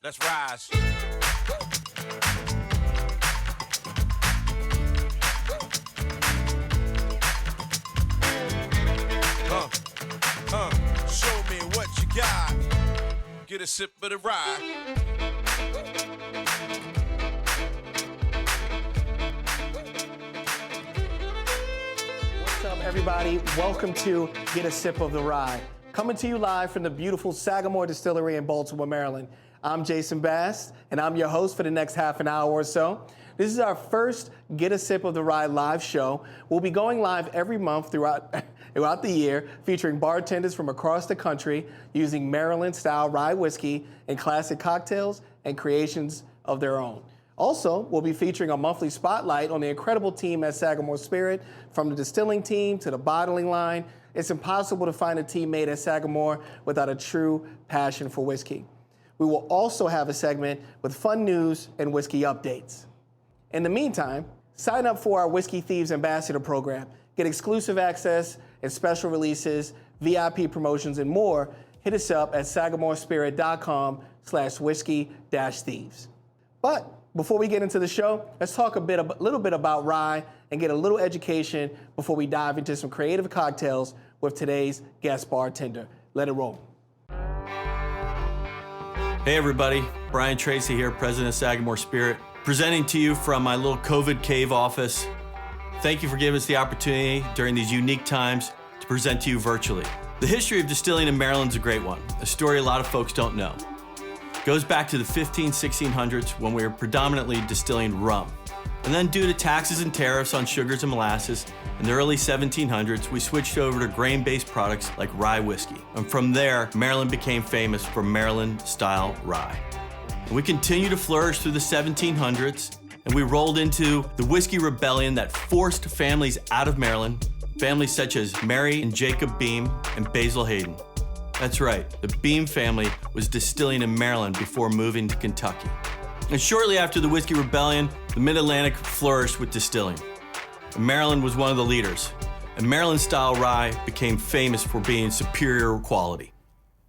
Let's rise. Show me what you got. Get a sip of the rye. What's up, everybody? Welcome to Get a Sip of the Rye. Coming to you live from the beautiful Sagamore Distillery in Baltimore, Maryland. I'm Jason Bass, and I'm your host for the next half an hour or so. This is our first Get a Sip of the Rye live show. We'll be going live every month throughout the year, featuring bartenders from across the country using Maryland-style rye whiskey in classic cocktails and creations of their own. Also, we'll be featuring a monthly spotlight on the incredible team at Sagamore Spirit, from the distilling team to the bottling line. It's impossible to find a teammate at Sagamore without a true passion for whiskey. We will also have a segment with fun news and whiskey updates. In the meantime, sign up for our Whiskey Thieves Ambassador program. Get exclusive access and special releases, VIP promotions, and more. Hit us up at sagamorespirit.com/whiskey-thieves. But before we get into the show, let's talk a little bit about rye and get a little education before we dive into some creative cocktails with today's guest bartender. Let it roll. Hey everybody, Brian Tracy here, president of Sagamore Spirit, presenting to you from my little COVID cave office. Thank you for giving us the opportunity during these unique times to present to you virtually. The history of distilling in Maryland is a great one, a story a lot of folks don't know. It goes back to the 1600s when we were predominantly distilling rum. And then due to taxes and tariffs on sugars and molasses, in the early 1700s, we switched over to grain-based products like rye whiskey. And from there, Maryland became famous for Maryland-style rye. And we continued to flourish through the 1700s, and we rolled into the Whiskey Rebellion that forced families out of Maryland, families such as Mary and Jacob Beam and Basil Hayden. That's right, the Beam family was distilling in Maryland before moving to Kentucky. And shortly after the Whiskey Rebellion, the Mid-Atlantic flourished with distilling. And Maryland was one of the leaders, and Maryland-style rye became famous for being superior quality.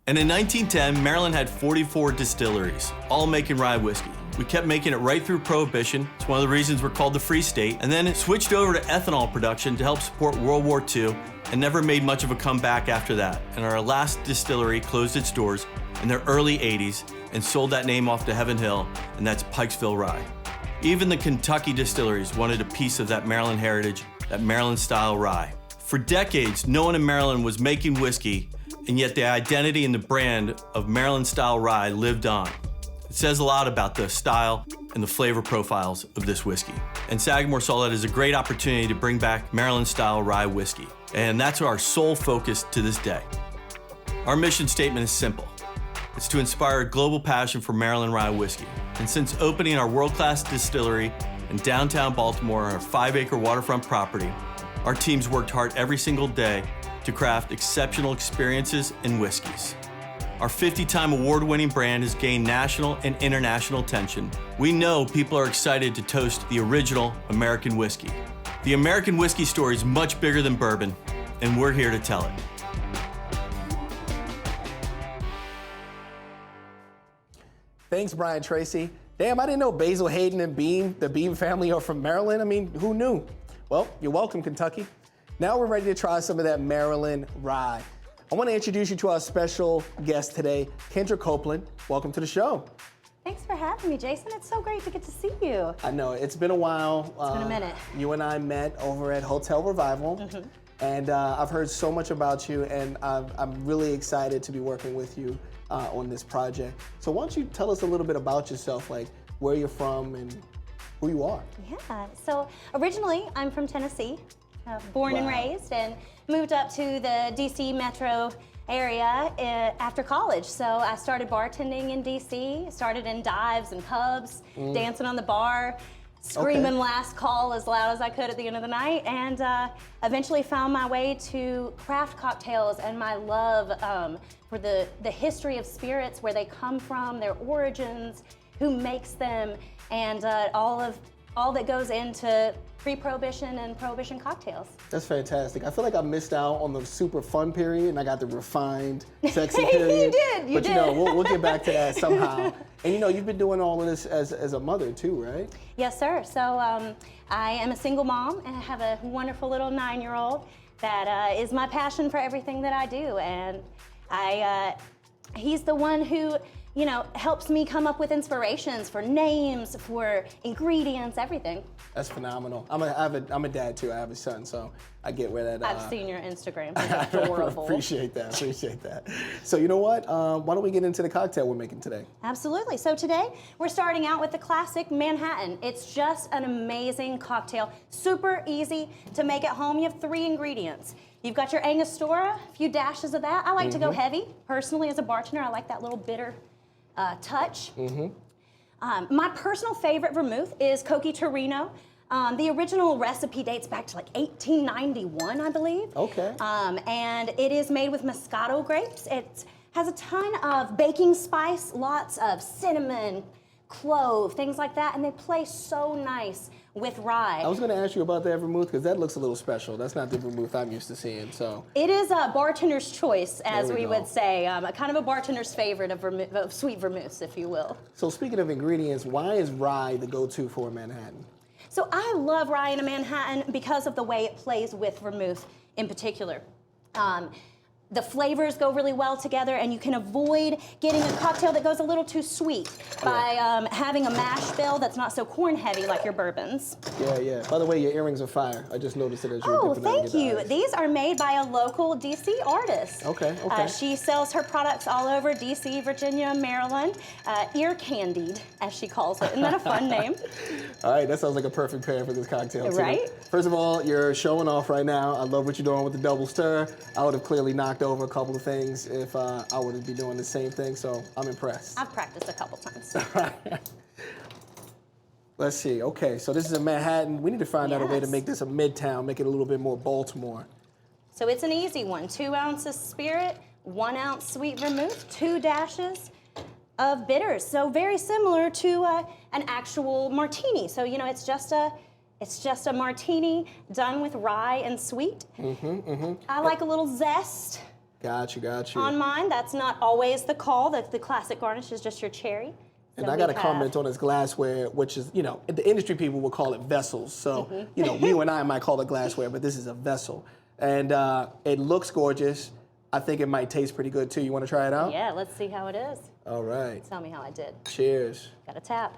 And in 1910, Maryland had 44 distilleries, all making rye whiskey. We kept making it right through Prohibition. It's one of the reasons we're called the Free State. And then it switched over to ethanol production to help support World War II and never made much of a comeback after that. And our last distillery closed its doors in the early 80s and sold that name off to Heaven Hill, and that's Pikesville Rye. Even the Kentucky distilleries wanted a piece of that Maryland heritage, that Maryland-style rye. For decades, no one in Maryland was making whiskey, and yet the identity and the brand of Maryland-style rye lived on. It says a lot about the style and the flavor profiles of this whiskey. And Sagamore saw that as a great opportunity to bring back Maryland-style rye whiskey. And that's our sole focus to this day. Our mission statement is simple. It's to inspire a global passion for Maryland rye whiskey. And since opening our world-class distillery in downtown Baltimore on our 5-acre waterfront property, our teams worked hard every single day to craft exceptional experiences and whiskeys. Our 50-time award-winning brand has gained national and international attention. We know people are excited to toast the original American whiskey. The American whiskey story is much bigger than bourbon, and we're here to tell it. Thanks, Brian Tracy. Damn, I didn't know Basil Hayden and the Beam family are from Maryland. I mean, who knew? Well, you're welcome, Kentucky. Now we're ready to try some of that Maryland rye. I want to introduce you to our special guest today, Kendra Copeland. Welcome to the show. Thanks for having me, Jason. It's so great to get to see you. I know, it's been a while. It's been a minute. You and I met over at Hotel Revival. Mm-hmm. And I've heard so much about you, and I'm really excited to be working with you on this project. So why don't you tell us a little bit about yourself, like where you're from and who you are? Yeah, so originally I'm from Tennessee, born and raised, and moved up to the DC metro area after college. So I started bartending in DC, started in dives and pubs, dancing on the bar, screaming last call as loud as I could at the end of the night, and eventually found my way to craft cocktails and my love for the history of spirits, where they come from, their origins, who makes them, and all of all that goes into pre-prohibition and prohibition cocktails. That's fantastic. I feel like I missed out on the super fun period, and I got the refined, sexy period. You But did. you know, we'll get back to that somehow. And you know, you've been doing all of this as a mother too, right? Yes, sir. So I am a single mom, and I have a wonderful little 9-year-old that is my passion for everything that I do. And he's the one who, you know, helps me come up with inspirations for names, for ingredients, everything. That's phenomenal. I'm a dad too. I have a son, so I get where that. I've seen your Instagram. It's adorable. Appreciate that. So you know what? Why don't we get into the cocktail we're making today? Absolutely. So today we're starting out with the classic Manhattan. It's just an amazing cocktail. Super easy to make at home. You have 3 ingredients. You've got your Angostura, a few dashes of that. I like to go heavy. Personally, as a bartender, I like that little bitter touch. My personal favorite vermouth is Coqui Torino. The original recipe dates back to like 1891, I believe. Okay. And it is made with Moscato grapes. It has a ton of baking spice, lots of cinnamon, clove, things like that, and they play so nice with rye. I was going to ask you about that vermouth because that looks a little special. That's not the vermouth I'm used to seeing. So it is a bartender's choice, as we go. would say, a kind of a bartender's favorite of sweet vermouths, if you will. So speaking of ingredients, why is rye the go-to for Manhattan? So I love rye in a Manhattan because of the way it plays with vermouth in particular. The flavors go really well together, and you can avoid getting a cocktail that goes a little too sweet by having a mash bill that's not so corn heavy like your bourbons. Yeah. By the way, your earrings are fire. I just noticed it as you were Oh, dipping them to thank get the you. ice. These are made by a local DC artist. Okay. She sells her products all over DC, Virginia, Maryland. Ear candied, as she calls it. Isn't that a fun name? All right, that sounds like a perfect pair for this cocktail, too. Right? First of all, you're showing off right now. I love what you're doing with the double stir. I would have clearly knocked over a couple of things if I would be doing the same thing, so I'm impressed. I've practiced a couple times. Let's see. Okay, so this is a Manhattan. We need to find out a way to Yes. make this a Midtown, make it a little bit more Baltimore. So it's an easy one. 2 ounces spirit, 1 ounce sweet vermouth, 2 dashes of bitters. So very similar to an actual martini. So, you know, it's just a martini done with rye and sweet. I like a little zest Got you. on mine. That's not always the call. The classic garnish is just your cherry. And So I got to we comment on this glassware, which is, you know, the industry people would call it vessels. So, you know, you and I might call it glassware, but this is a vessel. And it looks gorgeous. I think it might taste pretty good, too. You want to try it out? Yeah, let's see how it is. All right. Tell me how I did. Cheers. Got a tap.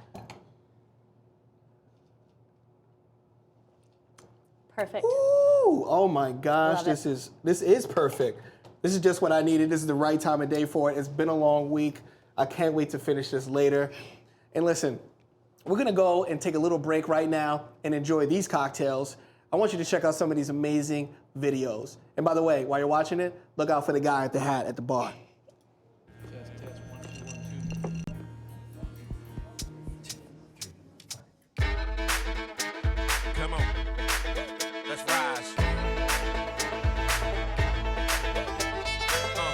Perfect. Ooh, oh my gosh, Love it. this is perfect. This is just what I needed. This is the right time of day for it. It's been a long week. I can't wait to finish this later. And listen, we're gonna go and take a little break right now and enjoy these cocktails. I want you to check out some of these amazing videos. And by the way, while you're watching it, look out for the guy at the hat at the bar. Come on. Let's rise.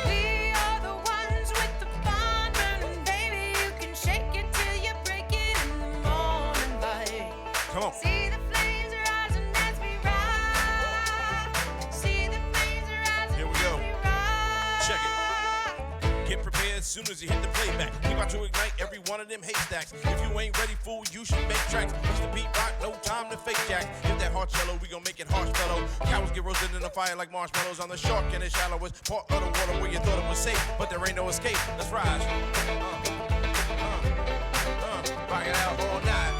We are the ones with the fun burning, baby. You can shake it till you break it in the morning light. Come on. See the flames rising as we rise. See the flames rising Here we as go. we rise. Check it. Get prepared as soon as you hit the playback. Keep out to ignite every one of them haystacks. If you ain't ready, fool, you should make tracks. It's the beat rock, no time to fake jack. If that heart's yellow, we gon' make it harsh fellow. Cows get roasted in the fire like marshmallows on the shark in the shallowest part of the water where you thought it was safe, but there ain't no escape. Let's rise. Rock it out all night.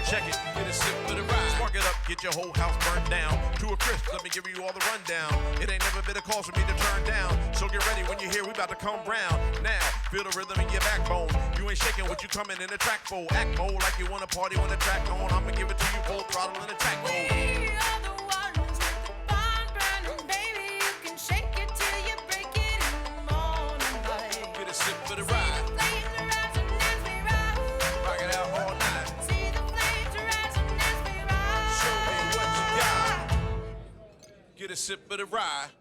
Check it, get a sip for the ride. Spark it up, get your whole house burned down to a crisp. Let me give you all the rundown. It ain't never been a cause for me to turn down. So get ready when you hear we about to come round. Now, feel the rhythm in your backbone. You ain't shaking what you coming in the track for. Act mode like you wanna party when the track on. I'ma give it to you full throttle in attack mode. We are the ones with the fun burning, baby. You can shake it till you break it in the morning light. Get a sip for the See ride. the flames rising as we rise. Rock it out all night. See the flames rising as we rise. Show me what you got. Get a sip for the ride.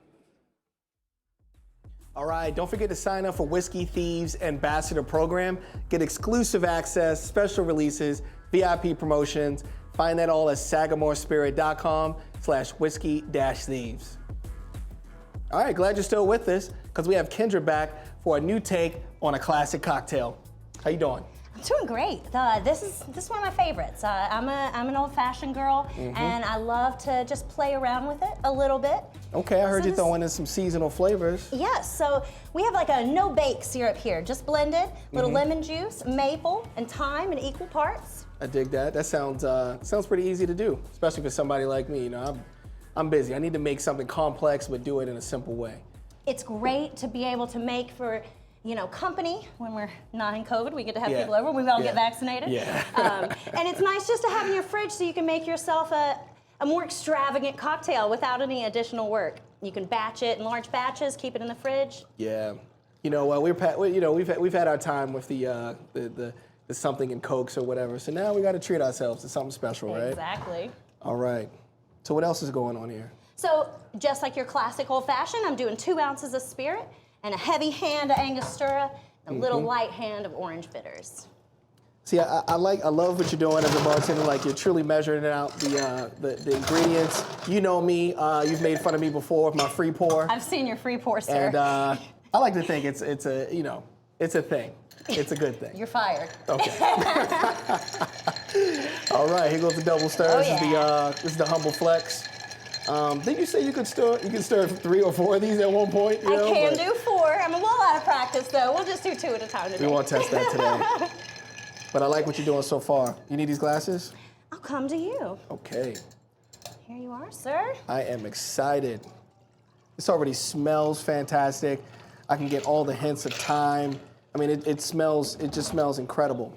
All right, don't forget to sign up for Whiskey Thieves Ambassador Program. Get exclusive access, special releases, VIP promotions. Find that all at sagamorespirit.com/whiskey-thieves. All right, glad you're still with us because we have Kendra back for a new take on a classic cocktail. How you doing? I'm doing great. This is one of my favorites. I'm an old-fashioned girl, and I love to just play around with it a little bit. Okay, I heard So you this- throwing in some seasonal flavors. Yes, so we have like a no-bake syrup here, just blended, little lemon juice, maple, and thyme in equal parts. I dig that. That sounds pretty easy to do, especially for somebody like me. You know, I'm busy. I need to make something complex, but do it in a simple way. It's great to be able to make for, company when we're not in COVID. We get to have Yeah. people over when we all Yeah. get vaccinated. Yeah. And it's nice just to have in your fridge so you can make yourself a more extravagant cocktail without any additional work. You can batch it in large batches, keep it in the fridge. Yeah. You know, we've had our time with the something in Cokes or whatever. So now we got to treat ourselves to something special, right? Exactly. All right. So what else is going on here? So just like your classic old fashioned, I'm doing 2 ounces of spirit and a heavy hand of Angostura, and a little light hand of orange bitters. See, I love what you're doing as a bartender. Like you're truly measuring out the ingredients. You know me. You've made fun of me before with my free pour. I've seen your free pour, sir. And I like to think it's a it's a thing. It's a good thing. You're fired. Okay. All right, here goes the double stir. Oh, This is the humble flex. Did you say you could stir 3 or 4 of these at one point? You know, I can but do 4. I'm a little out of practice though. We'll just do 2 at a time today. We won't test that today. But I like what you're doing so far. You need these glasses? I'll come to you. Okay. Here you are, sir. I am excited. This already smells fantastic. I can get all the hints of thyme. I mean, it just smells incredible.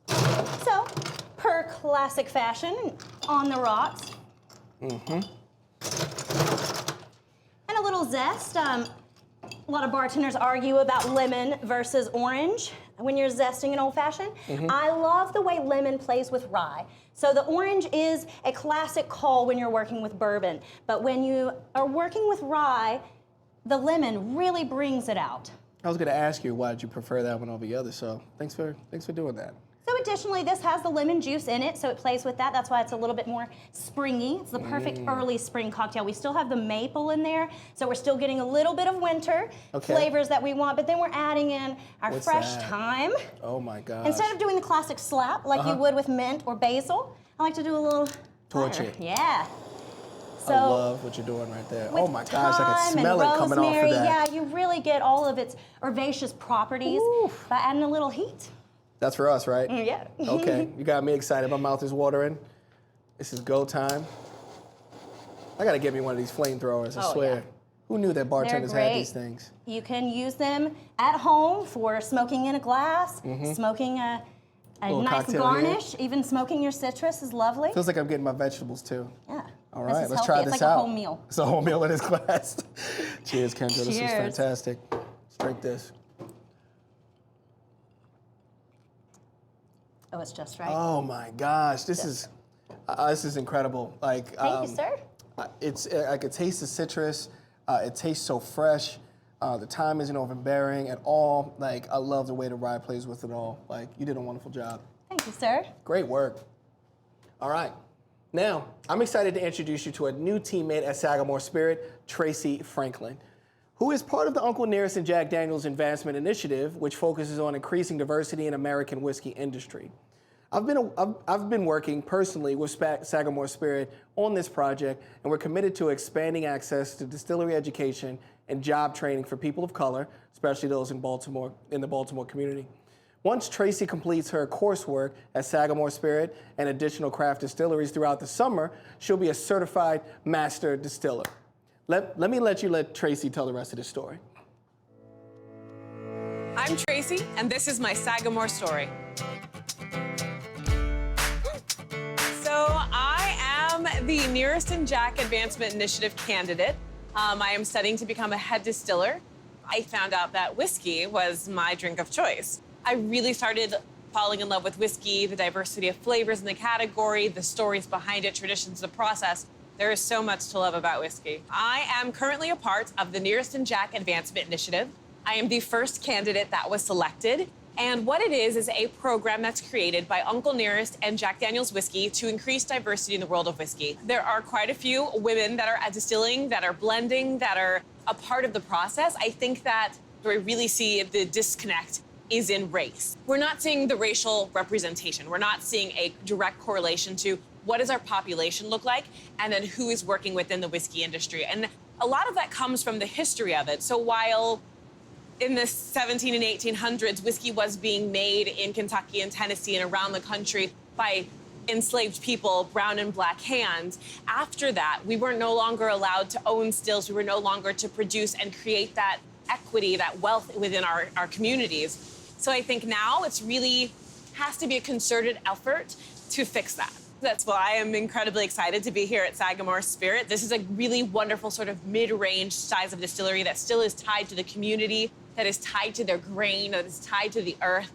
So, per classic fashion, on the rocks. And a little zest. A lot of bartenders argue about lemon versus orange when you're zesting an old fashioned. I love the way lemon plays with rye. So the orange is a classic call when you're working with bourbon, but when you are working with rye, the lemon really brings it out. I was going to ask you why did you prefer that one over the other, so thanks for doing that. So additionally, this has the lemon juice in it, so it plays with that. That's why it's a little bit more springy. It's the perfect early spring cocktail. We still have the maple in there, so we're still getting a little bit of winter flavors that we want, but then we're adding in our What's fresh that? thyme. Oh my gosh. Instead of doing the classic slap like you would with mint or basil, I like to do a little Torch fire. it. Yeah. So I love what you're doing right there. with Oh my gosh, I thyme can smell and it coming off rosemary, of that. yeah, you really get all of its herbaceous properties Oof. by adding a little heat. That's for us, right? Yeah. Okay, you got me excited. My mouth is watering. This is go time. I gotta get me one of these flamethrowers, I Oh, swear. yeah. Who knew that bartenders had great. these things? You can use them at home for smoking in a glass, smoking a Little nice cocktail garnish, even smoking your citrus is lovely. Feels like I'm getting my vegetables too. Yeah. All This right, is let's healthy. try it's this like out. a whole meal. It's a whole meal in this glass. Cheers, Kendra. This is Cheers. fantastic. Let's drink this. Oh, it's just right. Oh my gosh, this is incredible. Like, Thank you, sir. I could taste the citrus. It tastes so fresh. The thyme isn't overbearing at all. Like, I love the way the rye plays with it all. Like, you did a wonderful job. Thank you, sir. Great work. All right. Now, I'm excited to introduce you to a new teammate at Sagamore Spirit, Tracy Franklin, who is part of the Uncle Nearest and Jack Daniel's Advancement Initiative, which focuses on increasing diversity in American whiskey industry. I've been working personally with Sagamore Spirit on this project, and we're committed to expanding access to distillery education and job training for people of color, especially those in the Baltimore community. Once Tracy completes her coursework at Sagamore Spirit and additional craft distilleries throughout the summer, she'll be a certified master distiller. Let me let Tracy tell the rest of the story. I'm Tracy, and this is my Sagamore story. So I am the Nearest and Jack Advancement Initiative candidate. I am studying to become a head distiller. I found out that whiskey was my drink of choice. I really started falling in love with whiskey, the diversity of flavors in the category, the stories behind it, traditions, the process. There is so much to love about whiskey. I am currently a part of the Nearest and Jack Advancement Initiative. I am the first candidate that was selected. And what it is a program that's created by Uncle Nearest and Jack Daniel's Whiskey to increase diversity in the world of whiskey. There are quite a few women that are distilling, that are blending, that are a part of the process. I think that where we really see the disconnect is in race. We're not seeing the racial representation. We're not seeing a direct correlation to what does our population look like and then who is working within the whiskey industry. And a lot of that comes from the history of it. So while in the 17 and 1800s, whiskey was being made in Kentucky and Tennessee and around the country by enslaved people, brown and black hands. After that, we were no longer allowed to own stills. We were no longer to produce and create that equity, that wealth within our communities. So I think now it's really has to be a concerted effort to fix that. That's why I am incredibly excited to be here at Sagamore Spirit. This is a really wonderful sort of mid-range size of distillery that still is tied to the community, that is tied to their grain, that is tied to the earth.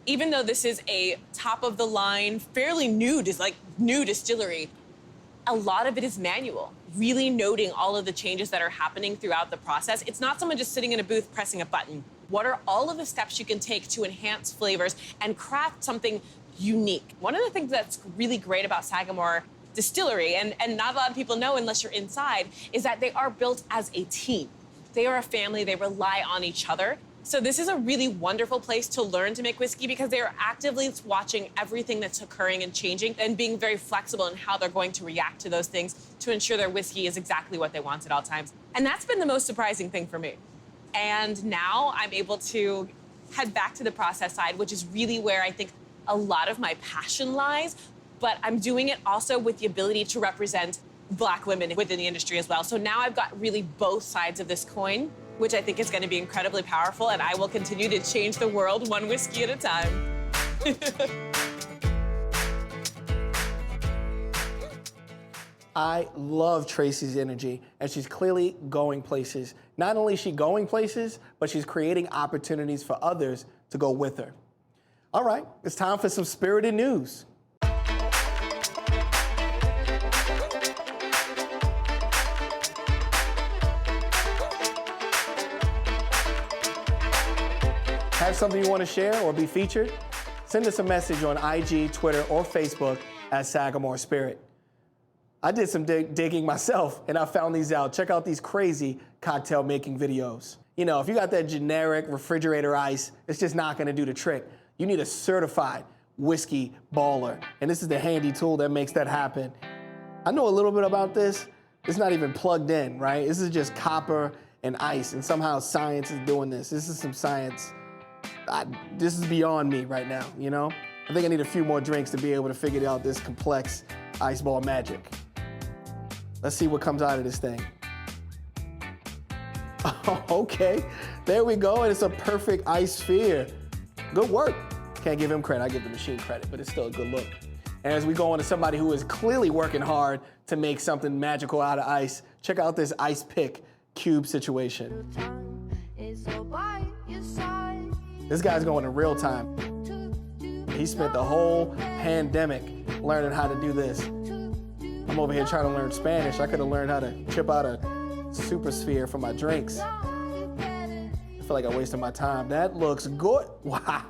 Even though this is a top-of-the-line, fairly new distillery, a lot of it is manual, really noting all of the changes that are happening throughout the process. It's not someone just sitting in a booth pressing a button. What are all of the steps you can take to enhance flavors and craft something unique? One of the things that's really great about Sagamore Distillery, and not a lot of people know unless you're inside, is that they are built as a team. They are a family, they rely on each other. So this is a really wonderful place to learn to make whiskey because they are actively watching everything that's occurring and changing and being very flexible in how they're going to react to those things to ensure their whiskey is exactly what they want at all times. And that's been the most surprising thing for me. And now I'm able to head back to the process side, which is really where I think a lot of my passion lies, but I'm doing it also with the ability to represent Black women within the industry as well. So now I've got really both sides of this coin, which I think is going to be incredibly powerful, and I will continue to change the world one whiskey at a time. I love Tracy's energy, and she's clearly going places. Not only is she going places, but she's creating opportunities for others to go with her. All right, it's time for some spirited news. Have something you want to share or be featured? Send us a message on IG, Twitter, or Facebook at Sagamore Spirit. I did some digging myself, and I found these out. Check out these crazy cocktail making videos. You know, if you got that generic refrigerator ice, it's just not gonna do the trick. You need a certified whiskey baller, and this is the handy tool that makes that happen. I know a little bit about this. It's not even plugged in, right? This is just copper and ice, and somehow science is doing this. This is some science. This is beyond me right now, you know? I think I need a few more drinks to be able to figure out this complex ice ball magic. Let's see what comes out of this thing. Okay, there we go, and it's a perfect ice sphere. Good work. Can't give him credit, I give the machine credit, but it's still a good look. And as we go on to somebody who is clearly working hard to make something magical out of ice, check out this ice pick cube situation. This guy's going in real time. He spent the whole pandemic learning how to do this. I'm over here trying to learn Spanish. I could have learned how to chip out a super sphere for my drinks. I feel like I wasted my time. That looks good. Wow.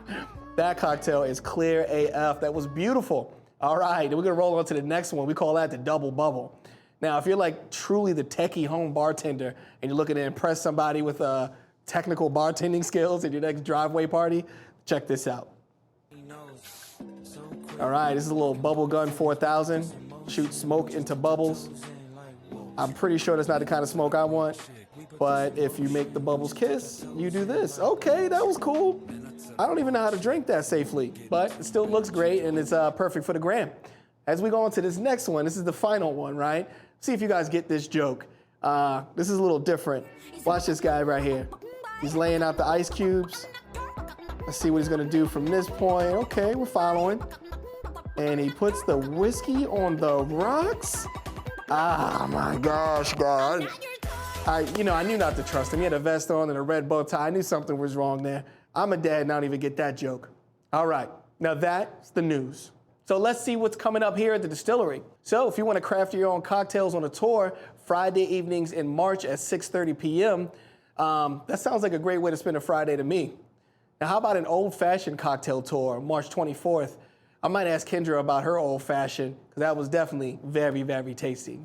That cocktail is clear AF. That was beautiful. All right, we're gonna roll on to the next one. We call that the double bubble. Now, if you're like truly the techie home bartender and you're looking to impress somebody with technical bartending skills at your next driveway party, check this out. All right, this is a little bubble gun 4000. Shoot smoke into bubbles. I'm pretty sure that's not the kind of smoke I want, but if you make the bubbles kiss, you do this. Okay, that was cool. I don't even know how to drink that safely, but it still looks great and it's perfect for the gram. As we go on to this next one, this is the final one, right? See if you guys get this joke. This is a little different. Watch this guy right here. He's laying out the ice cubes. Let's see what he's gonna do from this point. Okay, we're following. And he puts the whiskey on the rocks. Ah, my gosh, God. I knew not to trust him. He had a vest on and a red bow tie. I knew something was wrong there. I'm a dad and I don't even get that joke. All right, now that's the news. So let's see what's coming up here at the distillery. So if you want to craft your own cocktails on a tour, Friday evenings in March at 6:30 p.m., that sounds like a great way to spend a Friday to me. Now, how about an old-fashioned cocktail tour, March 24th? I might ask Kendra about her old-fashioned, because that was definitely very, very tasty.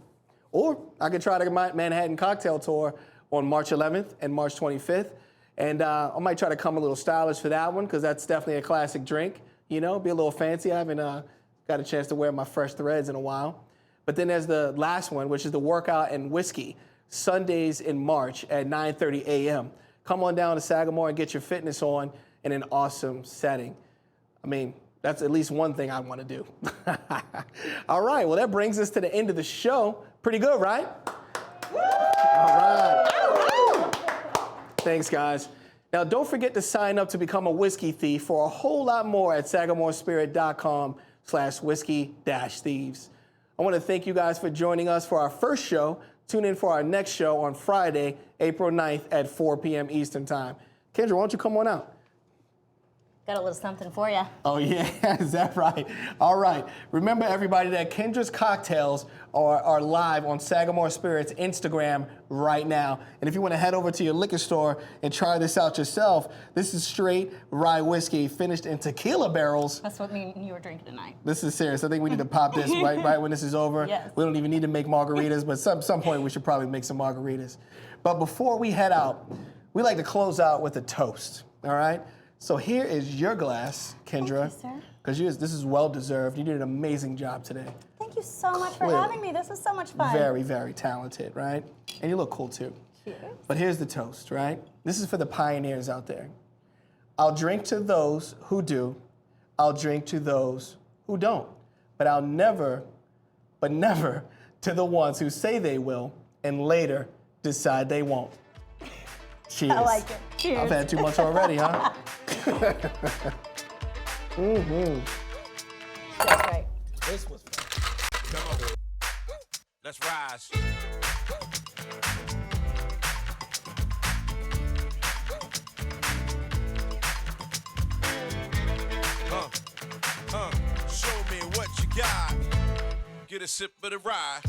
Or I could try the Manhattan cocktail tour on March 11th and March 25th. And I might try to come a little stylish for that one, because that's definitely a classic drink. You know, be a little fancy. I haven't got a chance to wear my fresh threads in a while. But then there's the last one, which is the workout and whiskey, Sundays in March at 9:30 a.m. Come on down to Sagamore and get your fitness on in an awesome setting. I mean, that's at least one thing I want to do. All right, well, that brings us to the end of the show. Pretty good, right? All right. Thanks, guys. Now, don't forget to sign up to become a whiskey thief for a whole lot more at sagamorespirit.com/whiskey-thieves. I want to thank you guys for joining us for our first show. Tune in for our next show on Friday, April 9th at 4 p.m. Eastern Time. Kendra, why don't you come on out? Got a little something for you. Oh, yeah, is that right? All right. Remember, everybody, that Kendra's Cocktails are live on Sagamore Spirit's Instagram right now. And if you want to head over to your liquor store and try this out yourself, this is straight rye whiskey finished in tequila barrels. That's what me and you were drinking tonight. This is serious. I think we need to pop this right when this is over. Yes. We don't even need to make margaritas, but some point we should probably make some margaritas. But before we head out, we like to close out with a toast, all right? So here is your glass, Kendra. Thank you, sir. Because this is well-deserved. You did an amazing job today. Thank you so much for Clearly. having me. This was so much fun. Very, very talented, right? And you look cool, too. Cheers. But here's the toast, right? This is for the pioneers out there. I'll drink to those who do. I'll drink to those who don't. But I'll never to the ones who say they will and later decide they won't. Cheers. I like it. Cheers. I've had too much already, huh? That's right. This was fun. Come on. Let's rise. Show me what you got. Get a sip of the rye.